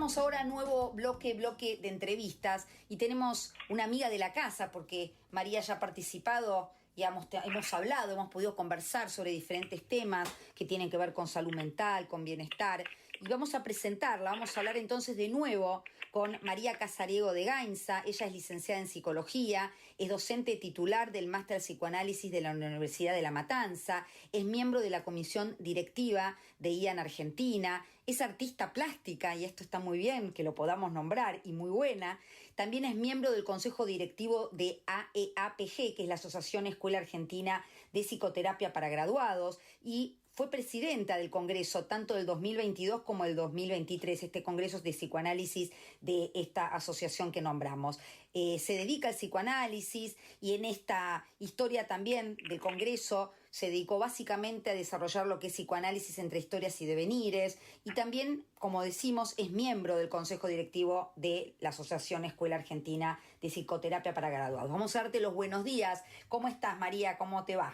Vamos ahora a nuevo bloque de entrevistas y tenemos una amiga de la casa porque María ya ha participado y hemos hablado, hemos podido conversar sobre diferentes temas que tienen que ver con salud mental, con bienestar, y vamos a presentarla, vamos a hablar entonces de nuevo con María Casariego de Gainza. Ella es licenciada en Psicología, es docente titular del Máster Psicoanálisis de la Universidad de La Matanza, es miembro de la comisión directiva de IAN Argentina, es artista plástica, y esto está muy bien que lo podamos nombrar, y muy buena. También es miembro del Consejo Directivo de AEAPG, que es la Asociación Escuela Argentina de Psicoterapia para Graduados, y fue presidenta del Congreso tanto del 2022 como del 2023, este Congreso de Psicoanálisis de esta asociación que nombramos. Se dedica al psicoanálisis y en esta historia también del Congreso se dedicó básicamente a desarrollar lo que es psicoanálisis entre historias y devenires, y también, como decimos, es miembro del Consejo Directivo de la Asociación Escuela Argentina de Psicoterapia para Graduados. Vamos a darte los buenos días. ¿Cómo estás, María? ¿Cómo te va?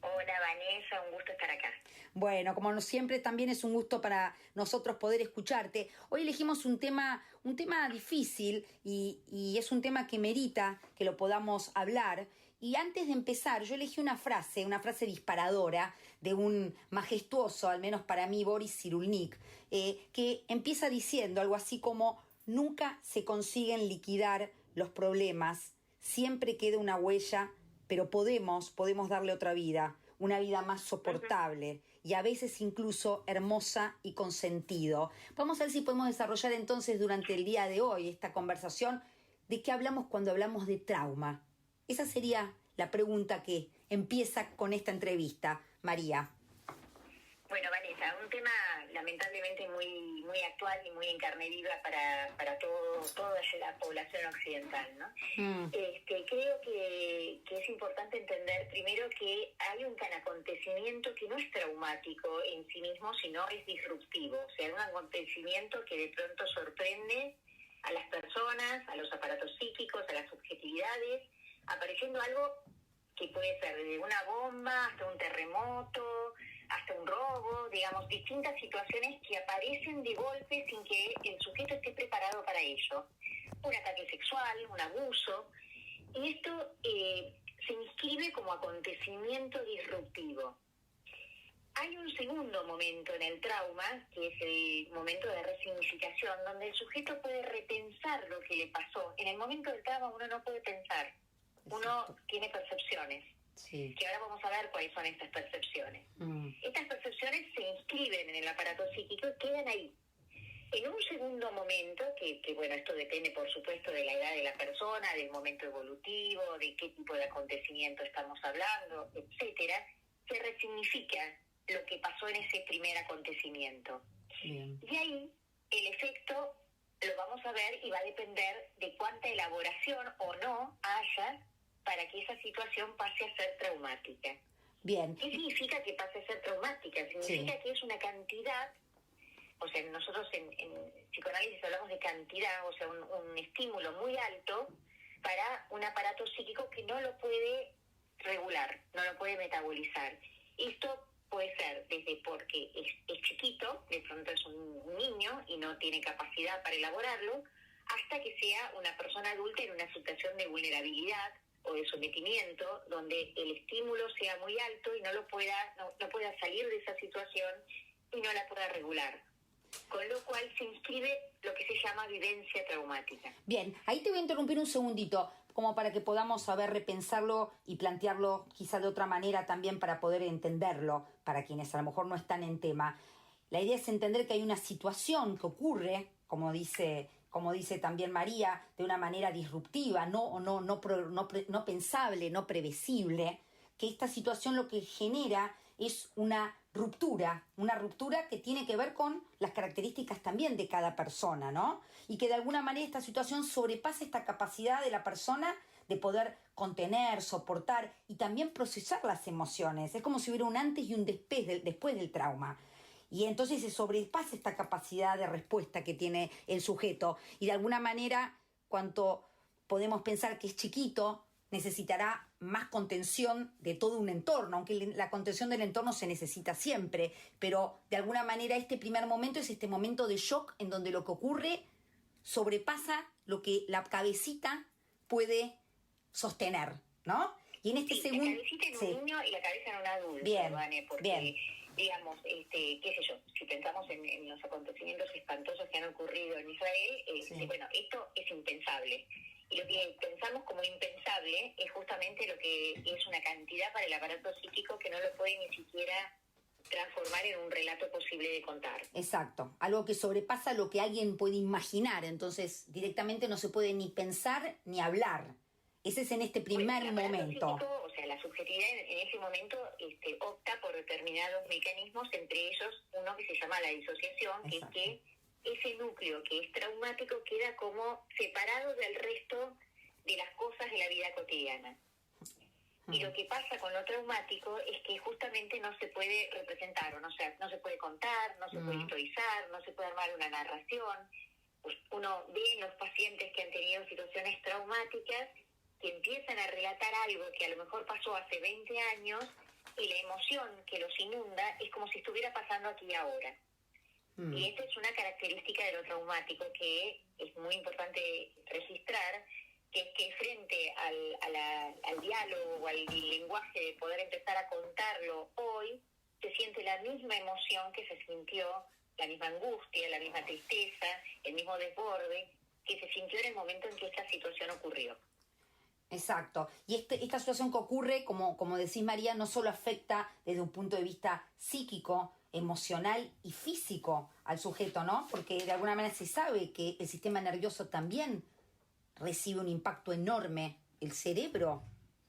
Hola Vanessa, un gusto estar acá. Bueno, como siempre también es un gusto para nosotros poder escucharte. Hoy elegimos un tema difícil y es un tema que merita que lo podamos hablar. Y antes de empezar, yo elegí una frase disparadora de un majestuoso, al menos para mí, Boris Cyrulnik, que empieza diciendo algo así como: nunca se consiguen liquidar los problemas, siempre queda una huella, pero podemos darle otra vida, una vida más soportable y a veces incluso hermosa y con sentido. Vamos a ver si podemos desarrollar entonces durante el día de hoy esta conversación de qué hablamos cuando hablamos de trauma. Esa sería la pregunta que empieza con esta entrevista, María. Bueno, Vanessa, un tema lamentablemente muy actual y muy en carne viva para toda la población occidental, ¿no? Creo que es importante entender primero que hay un acontecimiento que no es traumático en sí mismo, sino es disruptivo. O sea, un acontecimiento que de pronto sorprende a las personas, a los aparatos psíquicos, a las subjetividades, apareciendo algo que puede ser desde una bomba hasta un terremoto, hasta un robo, digamos, distintas situaciones que aparecen de golpe sin que el sujeto esté preparado para ello. Un ataque sexual, un abuso, y esto se inscribe como acontecimiento disruptivo. Hay un segundo momento en el trauma, que es el momento de resignificación, donde el sujeto puede repensar lo que le pasó. En el momento del trauma uno no puede pensar, uno tiene percepciones. Sí. Que ahora vamos a ver cuáles son estas percepciones. Estas percepciones se inscriben en el aparato psíquico y quedan ahí. En un segundo momento, que bueno, esto depende por supuesto de la edad de la persona, del momento evolutivo, de qué tipo de acontecimiento estamos hablando, etcétera, se resignifica lo que pasó en ese primer acontecimiento. Bien. Y ahí el efecto lo vamos a ver y va a depender de cuánta elaboración o no haya para que esa situación pase a ser traumática. Bien. ¿Qué significa que pase a ser traumática? Significa que es una cantidad, o sea, nosotros en psicoanálisis hablamos de cantidad, o sea, un estímulo muy alto para un aparato psíquico que no lo puede regular, no lo puede metabolizar. Esto puede ser desde porque es chiquito, de pronto es un niño y no tiene capacidad para elaborarlo, hasta que sea una persona adulta en una situación de vulnerabilidad o de sometimiento, donde el estímulo sea muy alto y no pueda salir de esa situación y no la pueda regular. Con lo cual se inscribe lo que se llama vivencia traumática. Bien, ahí te voy a interrumpir un segundito, como para que podamos saber repensarlo y plantearlo quizá de otra manera también para poder entenderlo, para quienes a lo mejor no están en tema. La idea es entender que hay una situación que ocurre, como dice también María, de una manera disruptiva, no pensable, no previsible, que esta situación lo que genera es una ruptura que tiene que ver con las características también de cada persona, ¿no? Y que de alguna manera esta situación sobrepasa esta capacidad de la persona de poder contener, soportar y también procesar las emociones. Es como si hubiera un antes y un después del trauma. Y entonces se sobrepasa esta capacidad de respuesta que tiene el sujeto. Y de alguna manera, cuanto podemos pensar que es chiquito, necesitará más contención de todo un entorno, aunque la contención del entorno se necesita siempre, pero de alguna manera este primer momento es este momento de shock en donde lo que ocurre sobrepasa lo que la cabecita puede sostener, ¿no? Y en este segundo... La cabecita en un niño y la cabeza en un adulto, bien, Vane, porque, bien. digamos, qué sé yo, si pensamos en los acontecimientos espantosos que han ocurrido en Israel, bueno, esto es impensable. Y lo que pensamos como impensable es justamente lo que es una cantidad para el aparato psíquico que no lo puede ni siquiera transformar en un relato posible de contar. Exacto, algo que sobrepasa lo que alguien puede imaginar, entonces directamente no se puede ni pensar ni hablar. Ese es en este primer momento. Psíquico, o sea, la subjetividad en ese momento opta por determinados mecanismos, entre ellos uno que se llama la disociación, exacto, que es que ese núcleo que es traumático queda como separado del resto de las cosas de la vida cotidiana. Y lo que pasa con lo traumático es que justamente no se puede representar, o sea, no se puede contar, no se puede historizar, no se puede armar una narración. Pues uno ve en los pacientes que han tenido situaciones traumáticas que empiezan a relatar algo que a lo mejor pasó hace 20 años y la emoción que los inunda es como si estuviera pasando aquí y ahora. Y esta es una característica de lo traumático que es muy importante registrar, que es que frente al diálogo o al lenguaje de poder empezar a contarlo hoy, se siente la misma emoción que se sintió, la misma angustia, la misma tristeza, el mismo desborde, que se sintió en el momento en que esta situación ocurrió. Exacto. Y esta situación que ocurre, como decís María, no solo afecta desde un punto de vista psíquico, emocional y físico al sujeto, ¿no? Porque de alguna manera se sabe que el sistema nervioso también recibe un impacto enorme. El cerebro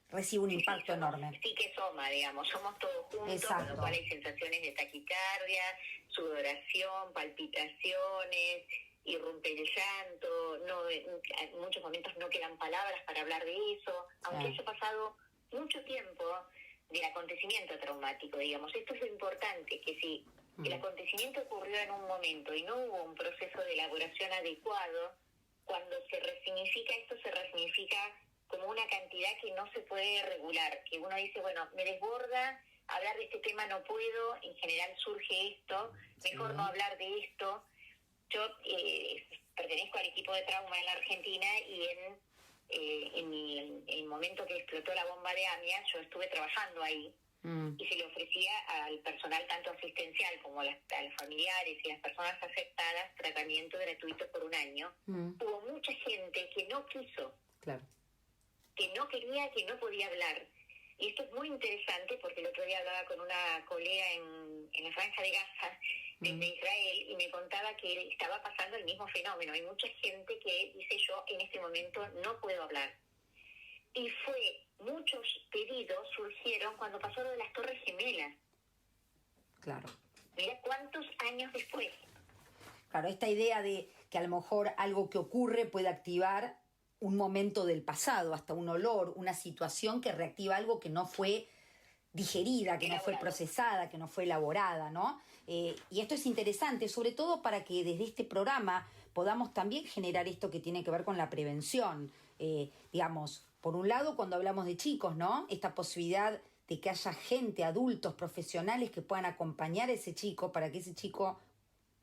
recibe un impacto enorme. Sí, que soma, digamos, somos todos juntos, exacto, con lo cual hay sensaciones de taquicardia, sudoración, palpitaciones, irrumpe el llanto, en muchos momentos no quedan palabras para hablar de eso, aunque haya pasado mucho tiempo del acontecimiento traumático, digamos. Esto es lo importante, que si el acontecimiento ocurrió en un momento y no hubo un proceso de elaboración adecuado, cuando se resignifica esto, se resignifica como una cantidad que no se puede regular, que uno dice, bueno, me desborda, hablar de este tema no puedo, en general surge esto, mejor no hablar de esto. Yo pertenezco al equipo de trauma en la Argentina y en el momento que explotó la bomba de AMIA, yo estuve trabajando ahí y se le ofrecía al personal tanto asistencial como a los familiares y las personas afectadas tratamiento gratuito por un año. Hubo mucha gente que no quiso, que no quería, que no podía hablar. Y esto es muy interesante porque el otro día hablaba con una colega en la Franja de Gaza, desde Israel, y me contaba que estaba pasando el mismo fenómeno. Hay mucha gente que dice, yo en este momento no puedo hablar. Y muchos pedidos surgieron cuando pasó lo de las Torres Gemelas. Claro. Mira cuántos años después. Claro, esta idea de que a lo mejor algo que ocurre puede activar un momento del pasado, hasta un olor, una situación que reactiva algo que no fue digerida, que no fue procesada, que no fue elaborada, ¿no? Y esto es interesante, sobre todo para que desde este programa podamos también generar esto que tiene que ver con la prevención. Digamos, por un lado, cuando hablamos de chicos, ¿no? Esta posibilidad de que haya gente, adultos, profesionales que puedan acompañar a ese chico para que ese chico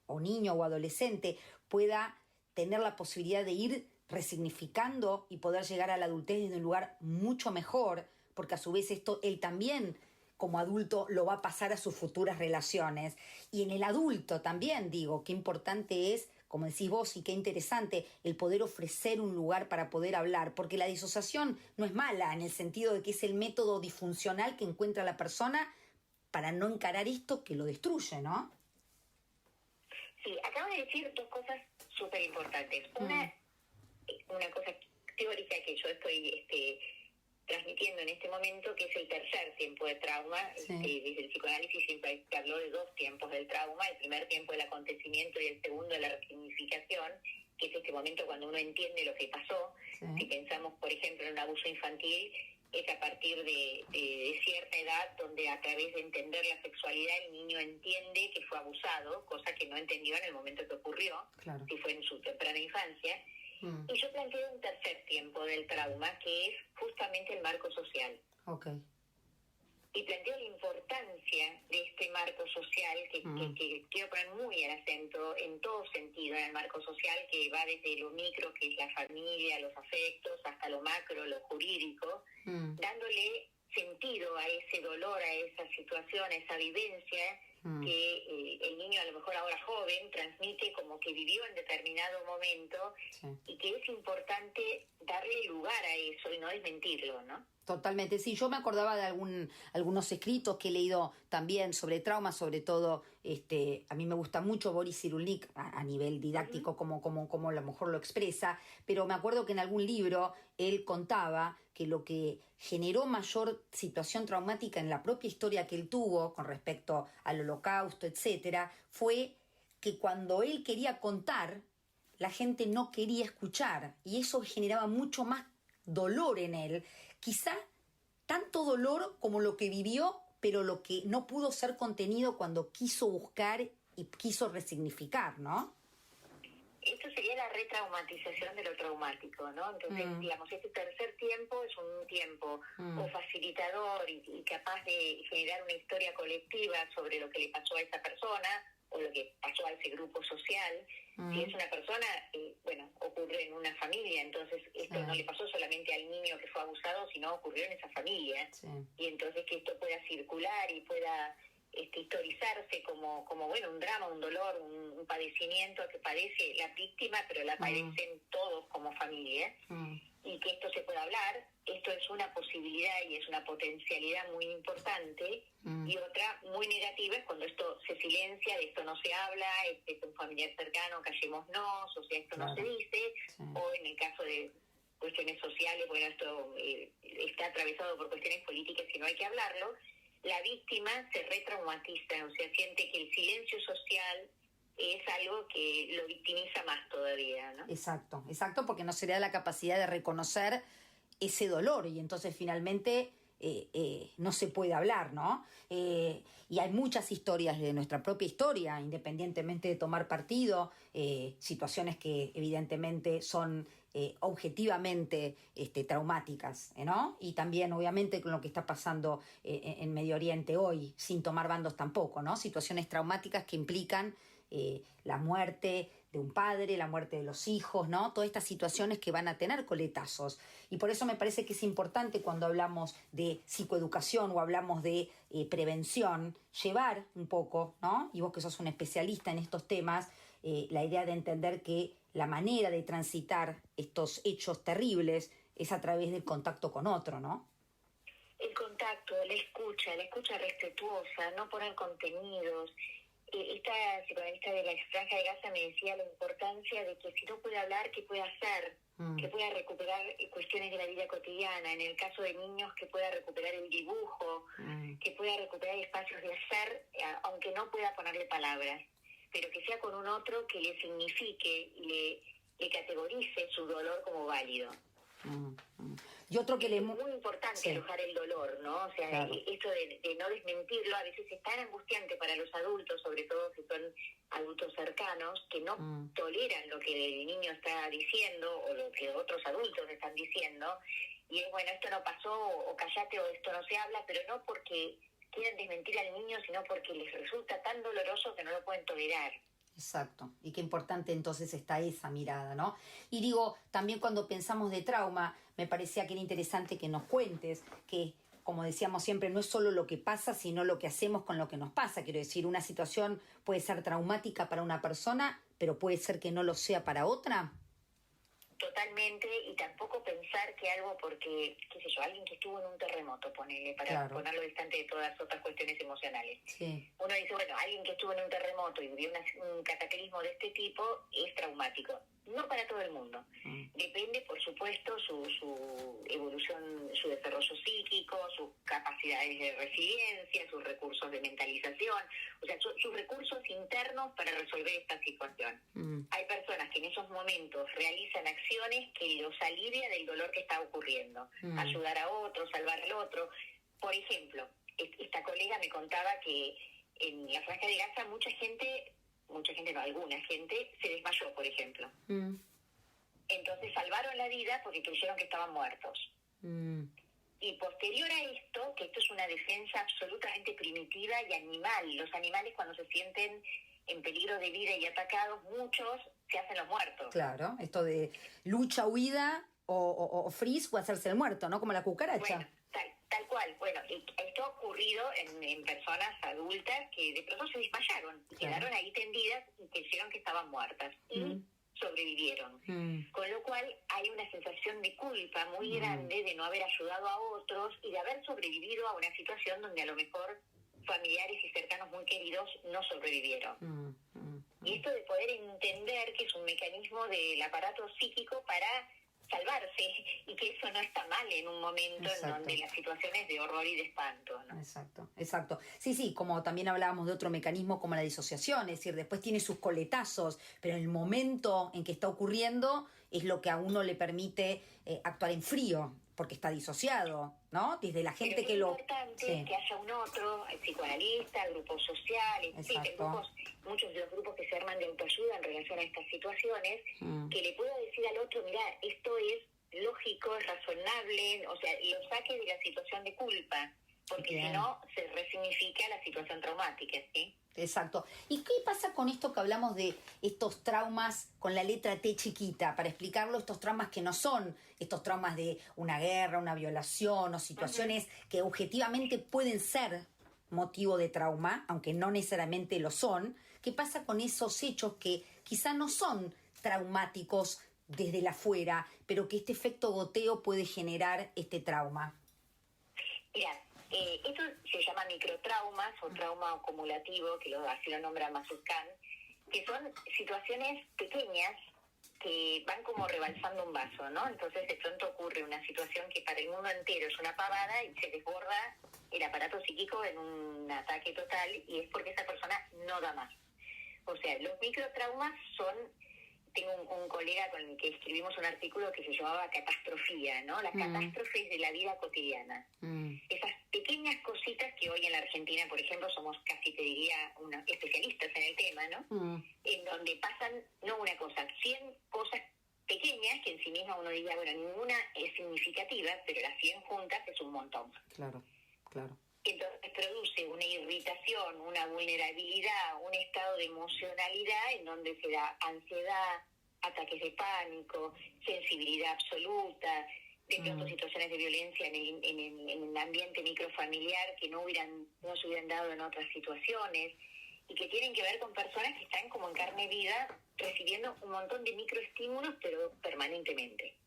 o niño o adolescente pueda tener la posibilidad de ir resignificando y poder llegar a la adultez desde un lugar mucho mejor, porque a su vez esto él también como adulto lo va a pasar a sus futuras relaciones. Y en el adulto también digo, qué importante es, como decís vos, y qué interesante el poder ofrecer un lugar para poder hablar, porque la disociación no es mala en el sentido de que es el método disfuncional que encuentra la persona para no encarar esto que lo destruye, ¿no? Sí, acabo de decir dos cosas súper importantes. Una cosa teórica que yo estoy transmitiendo en este momento, que es el tercer tiempo de trauma. Desde el psicoanálisis siempre se habló de dos tiempos del trauma: el primer tiempo del acontecimiento y el segundo de la resignificación, que es este momento cuando uno entiende lo que pasó. Si pensamos, por ejemplo, en un abuso infantil, es a partir de cierta edad donde, a través de entender la sexualidad, el niño entiende que fue abusado, cosa que no entendió en el momento que ocurrió, si fue en su temprana infancia. Y yo planteo un tercer tiempo del trauma, que es justamente el marco social. Okay. Y planteo la importancia de este marco social, que quiero poner muy el acento en todo sentido, en el marco social, que va desde lo micro, que es la familia, los afectos, hasta lo macro, lo jurídico, dándole sentido a ese dolor, a esa situación, a esa vivencia que el niño, a lo mejor ahora joven, transmite como que vivió en determinado momento, y que es importante darle lugar a eso y no desmentirlo, ¿no? Totalmente, sí, yo me acordaba de algunos escritos que he leído también sobre trauma, sobre todo, a mí me gusta mucho Boris Cyrulnik a nivel didáctico, como a lo mejor lo expresa, pero me acuerdo que en algún libro él contaba que lo que generó mayor situación traumática en la propia historia que él tuvo con respecto al Holocausto, etcétera, fue que cuando él quería contar, la gente no quería escuchar, y eso generaba mucho más dolor en él, quizá tanto dolor como lo que vivió, pero lo que no pudo ser contenido cuando quiso buscar y quiso resignificar, ¿no? Esto sería la retraumatización de lo traumático, ¿no? Entonces, digamos, este tercer tiempo es un tiempo o facilitador y capaz de generar una historia colectiva sobre lo que le pasó a esa persona o lo que pasó a ese grupo social. Si es una persona, bueno, ocurre en una familia, entonces esto no le pasó solamente al niño que fue abusado, sino ocurrió en esa familia. Y entonces que esto pueda circular y pueda historizarse como bueno, un drama, un dolor, un padecimiento que padece la víctima, pero la padecen todos como familia, y que esto se pueda hablar. Esto es una posibilidad y es una potencialidad muy importante, y otra muy negativa es cuando esto se silencia, de esto no se habla, es un familiar cercano, callémonos, o sea, esto no se dice, o en el caso de cuestiones sociales, bueno, esto está atravesado por cuestiones políticas y no hay que hablarlo. La víctima se retraumatiza, o sea, siente que el silencio social es algo que lo victimiza más todavía, ¿no? Exacto, porque no se le da la capacidad de reconocer ese dolor, y entonces finalmente no se puede hablar, ¿no? Y hay muchas historias de nuestra propia historia, independientemente de tomar partido, situaciones que evidentemente son objetivamente traumáticas, ¿no? Y también obviamente con lo que está pasando en Medio Oriente hoy, sin tomar bandos tampoco, ¿no? Situaciones traumáticas que implican la muerte de un padre, la muerte de los hijos, ¿no? Todas estas situaciones que van a tener coletazos. Y por eso me parece que es importante, cuando hablamos de psicoeducación o hablamos de prevención, llevar un poco, ¿no? Y vos que sos un especialista en estos temas, la idea de entender que la manera de transitar estos hechos terribles es a través del contacto con otro, ¿no? El contacto, la escucha respetuosa, no poner contenidos. Esta psicoanalista de la Franja de Gaza me decía la importancia de que si no puede hablar, que pueda hacer, que pueda recuperar cuestiones de la vida cotidiana. En el caso de niños, que pueda recuperar el dibujo, que pueda recuperar espacios de hacer, aunque no pueda ponerle palabras, pero que sea con un otro que le signifique y le categorice su dolor como válido. Y otro que es muy importante alojar el dolor, ¿no? O sea, esto de no desmentirlo a veces es tan angustiante para los adultos, sobre todo si son adultos cercanos, que no toleran lo que el niño está diciendo o lo que otros adultos están diciendo, y es, bueno, esto no pasó, o callate, o esto no se habla, pero no porque quieran desmentir al niño, sino porque les resulta tan doloroso que no lo pueden tolerar. Exacto, y qué importante entonces está esa mirada, ¿no? Y digo, también cuando pensamos de trauma, me parecía que era interesante que nos cuentes que, como decíamos siempre, no es solo lo que pasa, sino lo que hacemos con lo que nos pasa. Quiero decir, una situación puede ser traumática para una persona, pero puede ser que no lo sea para otra. Totalmente, y tampoco pensar que algo porque, qué sé yo, alguien que estuvo en un terremoto, ponele, para ponerlo distante de todas otras cuestiones emocionales. Uno dice, bueno, alguien que estuvo en un terremoto y vivió un cataclismo de este tipo es traumático. No para todo el mundo. Depende, por supuesto, su evolución, su desarrollo psíquico, sus capacidades de resiliencia, sus recursos de mentalización, o sea, sus recursos internos para resolver esta situación. Hay personas que en esos momentos realizan acciones que los alivia del dolor que está ocurriendo. Ayudar a otro, salvar al otro. Por ejemplo, esta colega me contaba que en la Franja de Gaza mucha gente no, alguna gente se desmayó, por ejemplo. Entonces la vida porque creyeron que estaban muertos. Y posterior a esto, que esto es una defensa absolutamente primitiva y animal, los animales cuando se sienten en peligro de vida y atacados, muchos se hacen los muertos. Claro, esto de lucha, huida o freeze o hacerse el muerto, ¿no? Como la cucaracha. Bueno, tal cual. Bueno, esto ha ocurrido en personas adultas que de pronto se desmayaron y quedaron ahí tendidas y creyeron que estaban muertas. Y sobrevivieron. Con lo cual hay una sensación de culpa muy grande de no haber ayudado a otros y de haber sobrevivido a una situación donde a lo mejor familiares y cercanos muy queridos no sobrevivieron. Y esto de poder entender que es un mecanismo del aparato psíquico para salvarse y que eso no está mal en un momento en donde la situación es de horror y de espanto, ¿no? Exacto. Sí, como también hablábamos de otro mecanismo como la disociación, es decir, después tiene sus coletazos, pero el momento en que está ocurriendo es lo que a uno le permite actuar en frío, porque está disociado, ¿no? Desde la gente que lo... Es importante que haya un otro, psicoanalista, grupos sociales, muchos de los grupos que se arman de autoayuda en relación a estas situaciones, que le pueda decir al otro, mira, esto es lógico, es razonable, o sea, lo saque de la situación de culpa, porque si no, se resignifica la situación traumática, ¿sí? Exacto. ¿Y qué pasa con esto que hablamos de estos traumas con la letra T chiquita? Para explicarlo, estos traumas que no son estos traumas de una guerra, una violación o situaciones que objetivamente pueden ser motivo de trauma, aunque no necesariamente lo son. ¿Qué pasa con esos hechos que quizá no son traumáticos desde la afuera, pero que este efecto goteo puede generar este trauma? Mira, esto se llama microtraumas o trauma acumulativo, que así lo nombra Mazurkán, que son situaciones pequeñas que van como rebalsando un vaso, ¿no? Entonces de pronto ocurre una situación que para el mundo entero es una pavada y se desborda el aparato psíquico en un ataque total y es porque esa persona no da más. O sea, los microtraumas son... Tengo un colega con el que escribimos un artículo que se llamaba Catastrofía, ¿no? La catástrofe de la vida cotidiana. Esas pequeñas cositas que hoy en la Argentina, por ejemplo, somos casi, te diría, especialistas en el tema, ¿no? En donde pasan, no una cosa, 100 cosas pequeñas que en sí misma uno diría, bueno, ninguna es significativa, pero las 100 juntas es un montón. Claro. Entonces produce una irritación, una vulnerabilidad, un estado de emocionalidad en donde se da ansiedad, ataques de pánico, sensibilidad absoluta, de pronto situaciones de violencia en el ambiente microfamiliar que no se hubieran dado en otras situaciones y que tienen que ver con personas que están como en carne viva recibiendo un montón de microestímulos pero permanentemente.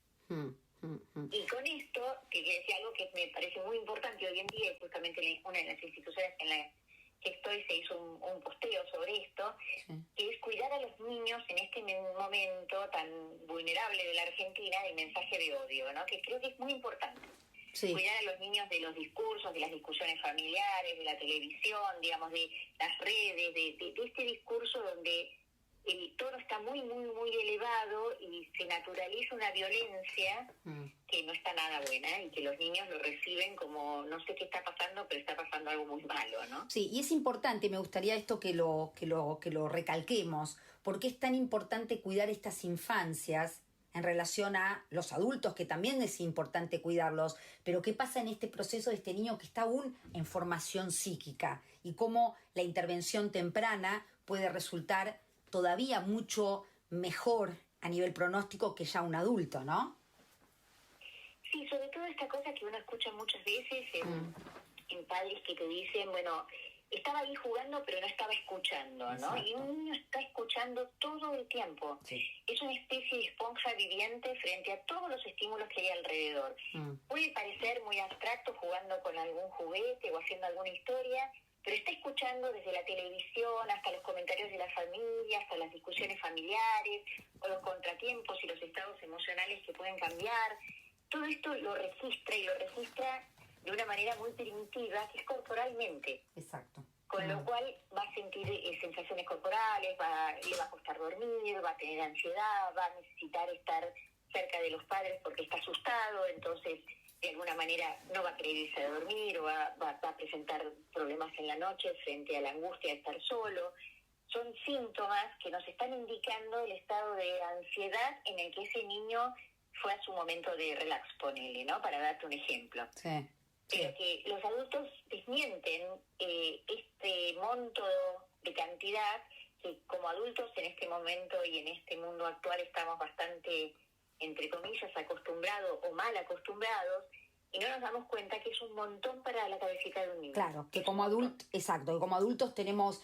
Y con esto, que decía algo que me parece muy importante hoy en día, y justamente en una de las instituciones en la que estoy se hizo un posteo sobre esto, que es cuidar a los niños en este momento tan vulnerable de la Argentina del mensaje de odio, ¿no? Que creo que es muy importante. Cuidar a los niños de los discursos, de las discusiones familiares, de la televisión, digamos, de las redes, de este discurso donde el tono está muy, muy, muy elevado y se naturaliza una violencia que no está nada buena y que los niños lo reciben como no sé qué está pasando, pero está pasando algo muy malo, ¿no? Sí, y es importante, me gustaría esto que lo recalquemos, porque es tan importante cuidar estas infancias en relación a los adultos, que también es importante cuidarlos, pero qué pasa en este proceso de este niño que está aún en formación psíquica y cómo la intervención temprana puede resultar todavía mucho mejor a nivel pronóstico que ya un adulto, ¿no? Sí, sobre todo esta cosa que uno escucha muchas veces en padres que te dicen, bueno, estaba ahí jugando pero no estaba escuchando, ¿no? Y un niño está escuchando todo el tiempo. Es una especie de esponja viviente frente a todos los estímulos que hay alrededor. Puede parecer muy abstracto jugando con algún juguete o haciendo alguna historia, pero está escuchando desde la televisión hasta los comentarios de la familia, hasta las discusiones familiares, o los contratiempos y los estados emocionales que pueden cambiar. Todo esto lo registra de una manera muy primitiva, que es corporalmente. Exacto. Con lo cual va a sentir sensaciones corporales, le va a costar dormir, va a tener ansiedad, va a necesitar estar cerca de los padres porque está asustado, entonces de alguna manera no va a querer irse a dormir o va a presentar problemas en la noche frente a la angustia de estar solo. Son síntomas que nos están indicando el estado de ansiedad en el que ese niño fue a su momento de relax, ponele, ¿no? Para darte un ejemplo. Sí. Pero que los adultos desmienten este monto de cantidad que como adultos en este momento y en este mundo actual estamos bastante, entre comillas, acostumbrados o mal acostumbrados, y no nos damos cuenta que es un montón para la cabecita de un niño. Claro, que como adultos, exacto, que como adultos tenemos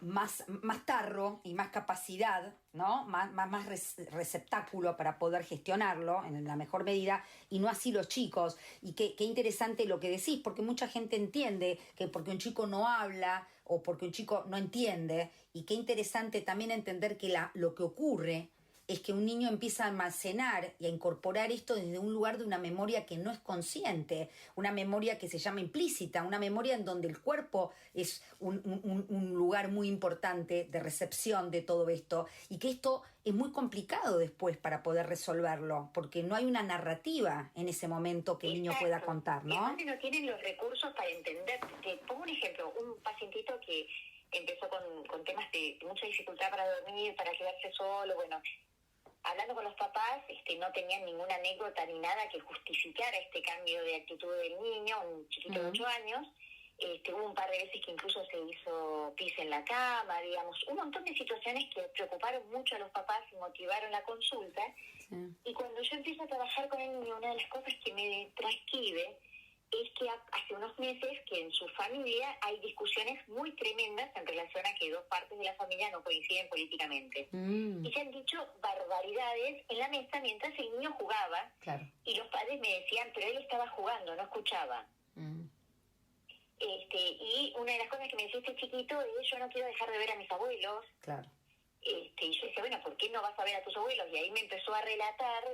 más tarro y más capacidad, ¿no? Más receptáculo para poder gestionarlo en la mejor medida, y no así los chicos. Y qué interesante lo que decís, porque mucha gente entiende que porque un chico no habla o porque un chico no entiende, y qué interesante también entender que lo que ocurre es que un niño empieza a almacenar y a incorporar esto desde un lugar de una memoria que no es consciente, una memoria que se llama implícita, una memoria en donde el cuerpo es un lugar muy importante de recepción de todo esto, y que esto es muy complicado después para poder resolverlo, porque no hay una narrativa en ese momento que el niño pueda contar, ¿no? Y no tienen los recursos para entender. Te pongo un ejemplo, un pacientito que empezó con temas de mucha dificultad para dormir, para quedarse solo, bueno, hablando con los papás, no tenían ninguna anécdota ni nada que justificara este cambio de actitud del niño, un chiquito de 8 años. Hubo un par de veces que incluso se hizo pis en la cama, digamos, un montón de situaciones que preocuparon mucho a los papás y motivaron la consulta. Sí. Y cuando yo empiezo a trabajar con el niño, una de las cosas que me transcribe es que hace unos meses que en su familia hay discusiones muy tremendas en relación a que dos partes de la familia no coinciden políticamente. Y se han dicho barbaridades en la mesa mientras el niño jugaba. Claro. Y los padres me decían, pero él estaba jugando, no escuchaba. Y una de las cosas que me decía este chiquito es, yo no quiero dejar de ver a mis abuelos. Claro. Y yo decía, bueno, ¿por qué no vas a ver a tus abuelos? Y ahí me empezó a relatar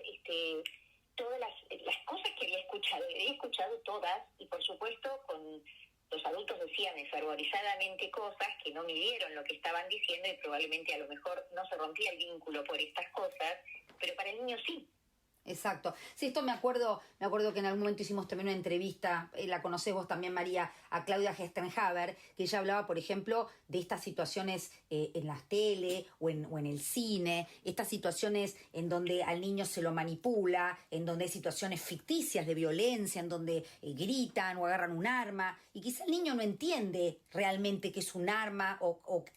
todas las cosas que había escuchado todas, y por supuesto con los adultos decían enfervorizadamente cosas que no midieron lo que estaban diciendo, y probablemente a lo mejor no se rompía el vínculo por estas cosas, pero para el niño sí. Exacto. Sí, esto me acuerdo que en algún momento hicimos también una entrevista, la conocés vos también, María, a Claudia Gestenhaber, que ella hablaba, por ejemplo, de estas situaciones en las tele o en el cine, estas situaciones en donde al niño se lo manipula, en donde hay situaciones ficticias de violencia, en donde gritan o agarran un arma, y quizá el niño no entiende realmente que es un arma,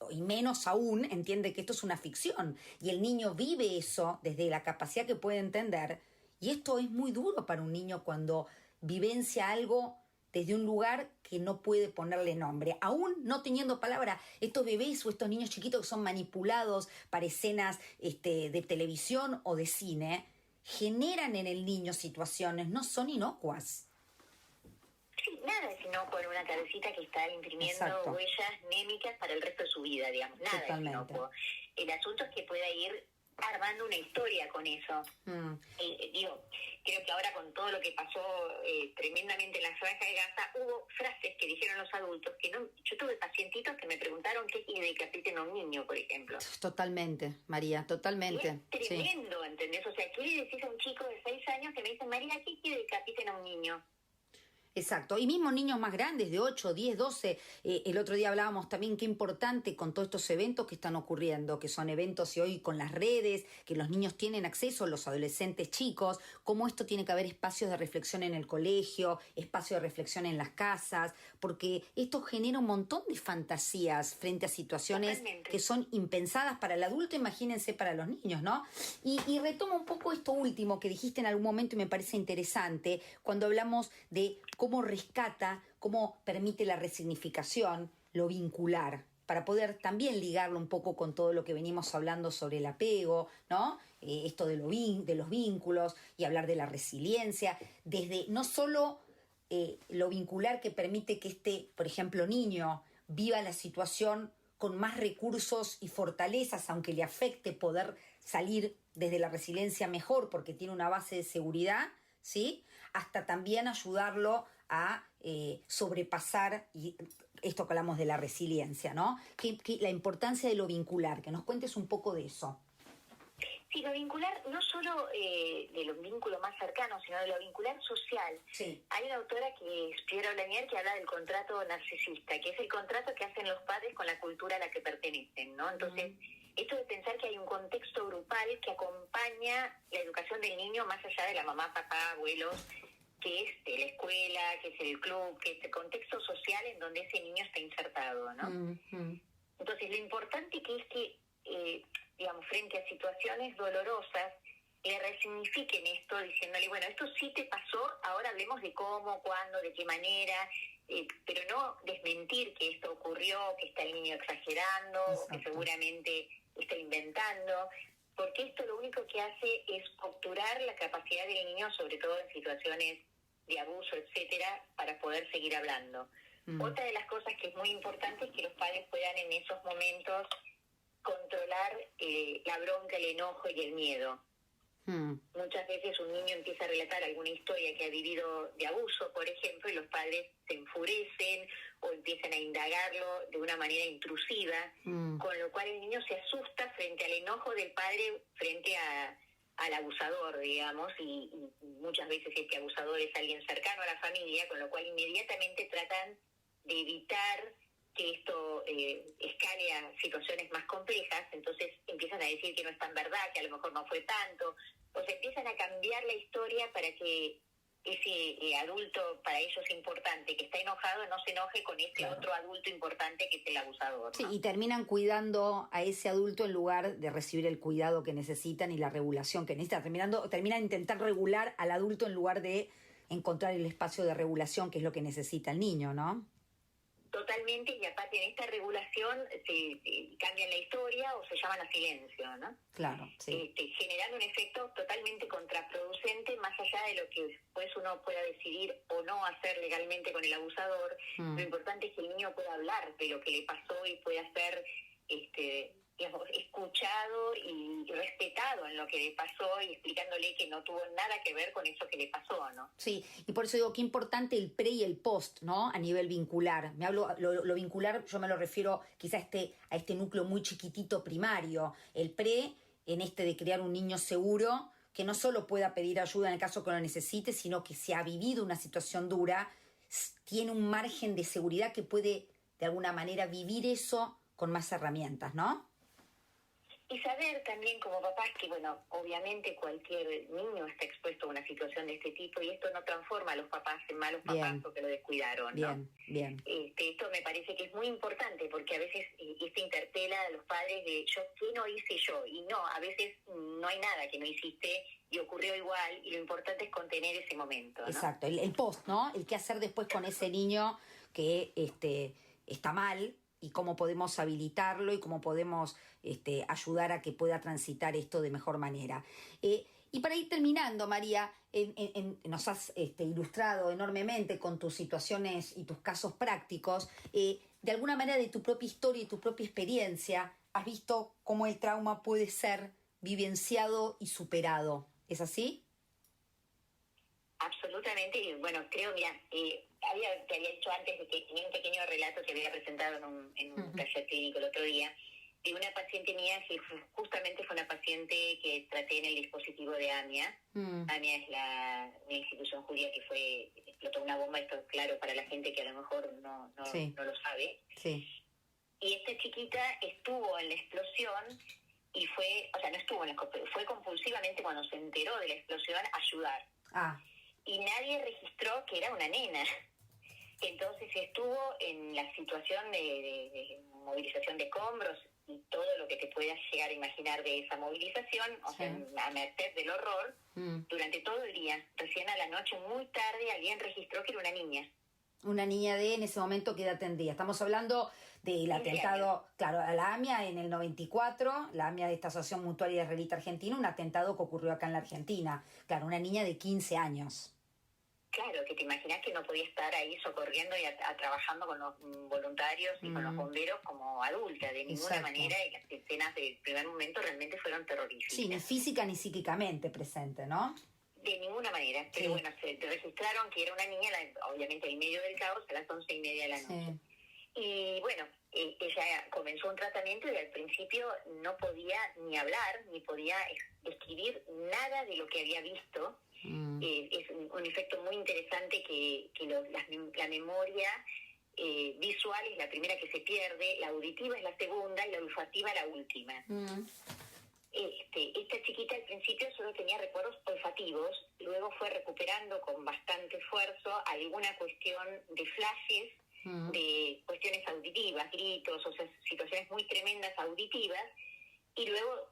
y menos aún entiende que esto es una ficción, y el niño vive eso desde la capacidad que puede entender. Y esto es muy duro para un niño cuando vivencia algo desde un lugar que no puede ponerle nombre. Aún no teniendo palabra, estos bebés o estos niños chiquitos que son manipulados para escenas de televisión o de cine, generan en el niño situaciones, no son inocuas. Sí, nada es inocuo en una cabecita que está imprimiendo Exacto. huellas némicas para el resto de su vida, digamos. Nada Totalmente. es inocuo. El asunto es que pueda ir armando una historia con eso. Creo que ahora con todo lo que pasó tremendamente en la Franja de Gaza, hubo frases que dijeron los adultos que no. Yo tuve pacientitos que me preguntaron qué quiere decapiten a un niño, por ejemplo. Totalmente, María, totalmente. Y es tremendo, sí. ¿Entendés? O sea, ¿qué le decís a un chico de 6 años que me dice, María, qué quiere decapiten a un niño? Exacto, y mismo niños más grandes, de 8, 10, 12, el otro día hablábamos también qué importante con todos estos eventos que están ocurriendo, que son eventos y hoy con las redes, que los niños tienen acceso, los adolescentes chicos, cómo esto tiene que haber espacios de reflexión en el colegio, espacios de reflexión en las casas, porque esto genera un montón de fantasías frente a situaciones Totalmente. Que son impensadas para el adulto, imagínense para los niños, ¿no? Y retomo un poco esto último que dijiste en algún momento y me parece interesante, cuando hablamos de cómo rescata, cómo permite la resignificación, lo vincular, para poder también ligarlo un poco con todo lo que venimos hablando sobre el apego, ¿no? Esto de los vínculos y hablar de la resiliencia, desde no solo lo vincular que permite que por ejemplo, niño viva la situación con más recursos y fortalezas, aunque le afecte poder salir desde la resiliencia mejor porque tiene una base de seguridad, ¿sí? Hasta también ayudarlo a sobrepasar esto que hablamos de la resiliencia, ¿no? Que la importancia de lo vincular, que nos cuentes un poco de eso. Sí, lo vincular, no solo de los vínculos más cercanos, sino de lo vincular social. Sí. Hay una autora que es Piera Blanier que habla del contrato narcisista, que es el contrato que hacen los padres con la cultura a la que pertenecen, ¿no? Entonces, esto de pensar que hay un contexto grupal que acompaña la educación del niño más allá de la mamá, papá, abuelos, que es de la escuela, que es el club, que es el contexto social en donde ese niño está insertado, ¿no? Mm-hmm. Entonces, lo importante que es que, digamos, frente a situaciones dolorosas, le resignifiquen esto diciéndole, bueno, esto sí te pasó, ahora hablemos de cómo, cuándo, de qué manera, pero no desmentir que esto ocurrió, que está el niño exagerando, o que seguramente está inventando, porque esto lo único que hace es obturar la capacidad del niño, sobre todo en situaciones de abuso, etcétera, para poder seguir hablando. Otra de las cosas que es muy importante es que los padres puedan en esos momentos controlar la bronca, el enojo y el miedo. Muchas veces un niño empieza a relatar alguna historia que ha vivido de abuso, por ejemplo, y los padres se enfurecen o empiezan a indagarlo de una manera intrusiva, con lo cual el niño se asusta frente al enojo del padre frente al abusador, digamos, y muchas veces este abusador es alguien cercano a la familia, con lo cual inmediatamente tratan de evitar que esto escale a situaciones más complejas, entonces empiezan a decir que no es tan verdad, que a lo mejor no fue tanto, o sea, empiezan a cambiar la historia para que ese adulto para ellos importante que está enojado no se enoje con ese otro adulto importante que es el abusador, ¿no? Sí, y terminan cuidando a ese adulto en lugar de recibir el cuidado que necesitan y la regulación que necesitan. Terminan intentar regular al adulto en lugar de encontrar el espacio de regulación que es lo que necesita el niño, ¿no? Totalmente, y aparte en esta regulación se cambian la historia o se llaman a silencio, ¿no? Claro, sí. Generando un efecto totalmente contraproducente, más allá de lo que después uno pueda decidir o no hacer legalmente con el abusador. Lo importante es que el niño pueda hablar de lo que le pasó y pueda ser digamos, escuchado y respetado en lo que le pasó y explicándole que no tuvo nada que ver con eso que le pasó, ¿no? Sí, y por eso digo qué importante el pre y el post, ¿no? A nivel vincular. Me hablo lo vincular, yo me lo refiero quizá a este núcleo muy chiquitito primario. El pre, en de crear un niño seguro, que no solo pueda pedir ayuda en el caso que lo necesite, sino que si ha vivido una situación dura, tiene un margen de seguridad que puede, de alguna manera, vivir eso con más herramientas, ¿no? Y saber también como papás que, bueno, obviamente cualquier niño está expuesto a una situación de este tipo y esto no transforma a los papás en malos papás porque lo descuidaron, ¿no? Bien. Esto me parece que es muy importante porque a veces esto interpela a los padres de ¿qué no hice yo? Y no, a veces no hay nada que no hiciste y ocurrió igual y lo importante es contener ese momento, ¿no? Exacto, el post, ¿no? El qué hacer después con ese niño que está mal y cómo podemos habilitarlo y cómo podemos ayudar a que pueda transitar esto de mejor manera. Y para ir terminando, María, nos has ilustrado enormemente con tus situaciones y tus casos prácticos. De alguna manera, de tu propia historia y tu propia experiencia, has visto cómo el trauma puede ser vivenciado y superado. ¿Es así? Absolutamente, y bueno, creo, mira, te había dicho antes de que tenía un pequeño relato que había presentado en un taller clínico el otro día, de una paciente mía que justamente fue una paciente que traté en el dispositivo de AMIA. AMIA es una institución judía que explotó una bomba, esto es claro para la gente que a lo mejor no lo sabe. Sí. Y esta chiquita estuvo en la explosión y fue compulsivamente cuando se enteró de la explosión a ayudar. Y nadie registró que era una nena. Entonces estuvo en la situación de movilización de escombros y todo lo que te puedas llegar a imaginar de esa movilización, o sea, a merced del horror, durante todo el día. Recién a la noche, muy tarde, alguien registró que era una niña. Una niña en ese momento, ¿qué edad tendría? Estamos hablando del atentado, claro, a la AMIA en el 94, la AMIA de esta Asociación Mutuaria Israelita Argentina, un atentado que ocurrió acá en la Argentina. Claro, una niña de 15 años. Claro, que te imaginas que no podía estar ahí socorriendo y trabajando con los voluntarios y con los bomberos como adulta, de ninguna manera, y las escenas del primer momento realmente fueron terroríficas. Sí, ni física ni psíquicamente presente, ¿no? De ninguna manera, pero bueno, se registraron que era una niña, obviamente en medio del caos, a las 11:30 de la noche. Y bueno, ella comenzó un tratamiento y al principio no podía ni hablar, ni podía escribir nada de lo que había visto. Es un efecto muy interesante que la memoria visual es la primera que se pierde, la auditiva es la segunda y la olfativa la última. Esta chiquita al principio solo tenía recuerdos olfativos, luego fue recuperando con bastante esfuerzo alguna cuestión de flashes, de cuestiones auditivas, gritos, o sea, situaciones muy tremendas auditivas, y luego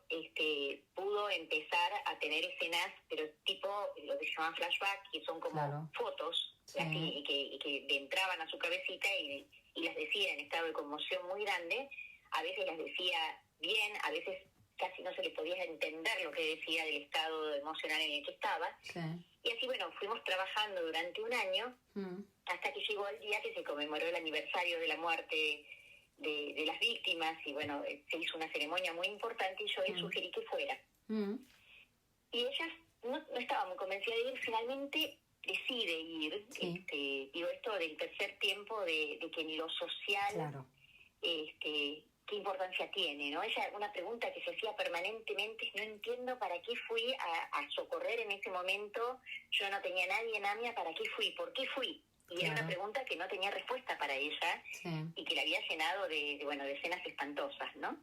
pudo empezar a tener escenas, pero tipo lo que se llaman flashback, que son como fotos, así, y que entraban a su cabecita y las decía en estado de conmoción muy grande. A veces las decía bien, a veces casi no se le podía entender lo que decía del estado emocional en el que estaba. Y así, bueno, fuimos trabajando durante un año hasta que llegó el día que se conmemoró el aniversario de la muerte de las víctimas, y bueno, se hizo una ceremonia muy importante y yo le sugerí que fuera. Y ella no estaba muy convencida de ir, finalmente decide ir. Digo, esto del tercer tiempo, de que en lo social, qué importancia tiene, ¿no? Ella, una pregunta que se hacía permanentemente es: no entiendo para qué fui a socorrer en ese momento, yo no tenía nadie en AMIA, ¿para qué fui? ¿Por qué fui? Y era una pregunta que no tenía respuesta para ella, y que la había llenado de escenas espantosas, ¿no?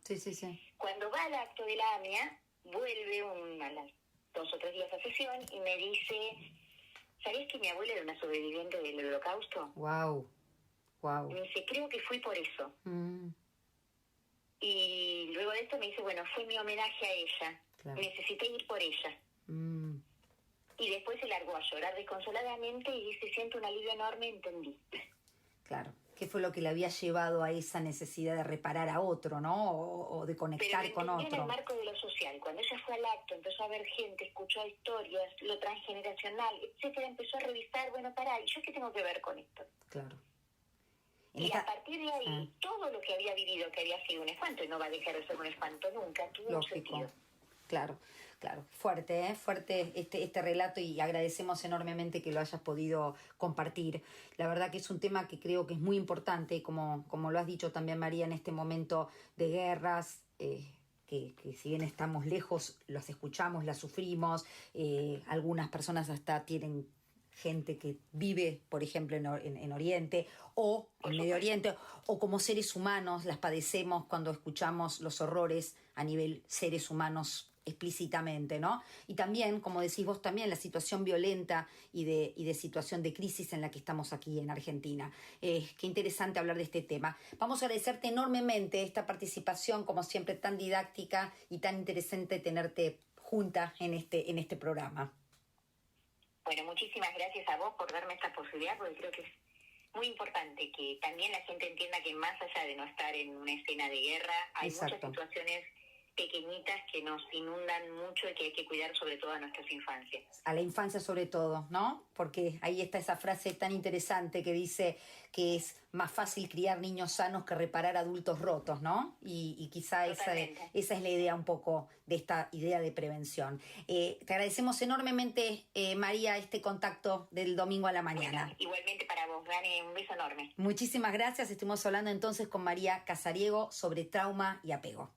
Cuando va al acto de la AMIA, vuelve a las 2 o 3 días a sesión y me dice: ¿sabés que mi abuela era una sobreviviente del Holocausto? Wow. Y me dice: creo que fui por eso. Y luego de esto me dice: bueno, fue mi homenaje a ella. Necesité ir por ella. Y después se largó a llorar desconsoladamente y dice: siento un alivio enorme, entendí. Claro. ¿Qué fue lo que le había llevado a esa necesidad de reparar a otro, ¿no? O de conectar con otro. En el marco de lo social. Cuando ella fue al acto, empezó a ver gente, escuchó historias, lo transgeneracional, etcétera, empezó a revisar, bueno, pará, ¿y yo qué tengo que ver con esto? Claro. A partir de ahí, todo lo que había vivido, que había sido un espanto, y no va a dejar de ser un espanto nunca, tuvo un sentido. Claro. Fuerte este relato, y agradecemos enormemente que lo hayas podido compartir. La verdad que es un tema que creo que es muy importante, como lo has dicho también, María, en este momento de guerras, que si bien estamos lejos, las escuchamos, las sufrimos. Algunas personas hasta tienen gente que vive, por ejemplo, en Oriente o en Medio Oriente, o como seres humanos las padecemos cuando escuchamos los horrores a nivel seres humanos explícitamente, ¿no? Y también, como decís vos, también la situación violenta y de situación de crisis en la que estamos aquí en Argentina. Qué interesante hablar de este tema. Vamos a agradecerte enormemente esta participación, como siempre, tan didáctica y tan interesante tenerte junta en este programa. Bueno, muchísimas gracias a vos por darme esta posibilidad, porque creo que es muy importante que también la gente entienda que más allá de no estar en una escena de guerra, hay muchas situaciones pequeñitas que nos inundan mucho y que hay que cuidar sobre todo a nuestras infancias. A la infancia sobre todo, ¿no? Porque ahí está esa frase tan interesante que dice que es más fácil criar niños sanos que reparar adultos rotos, ¿no? Y quizá esa es la idea un poco de esta idea de prevención. Te agradecemos enormemente, María, este contacto del domingo a la mañana. Bueno, igualmente para vos, Dani, un beso enorme. Muchísimas gracias. Estuvimos hablando entonces con María Casariego sobre trauma y apego.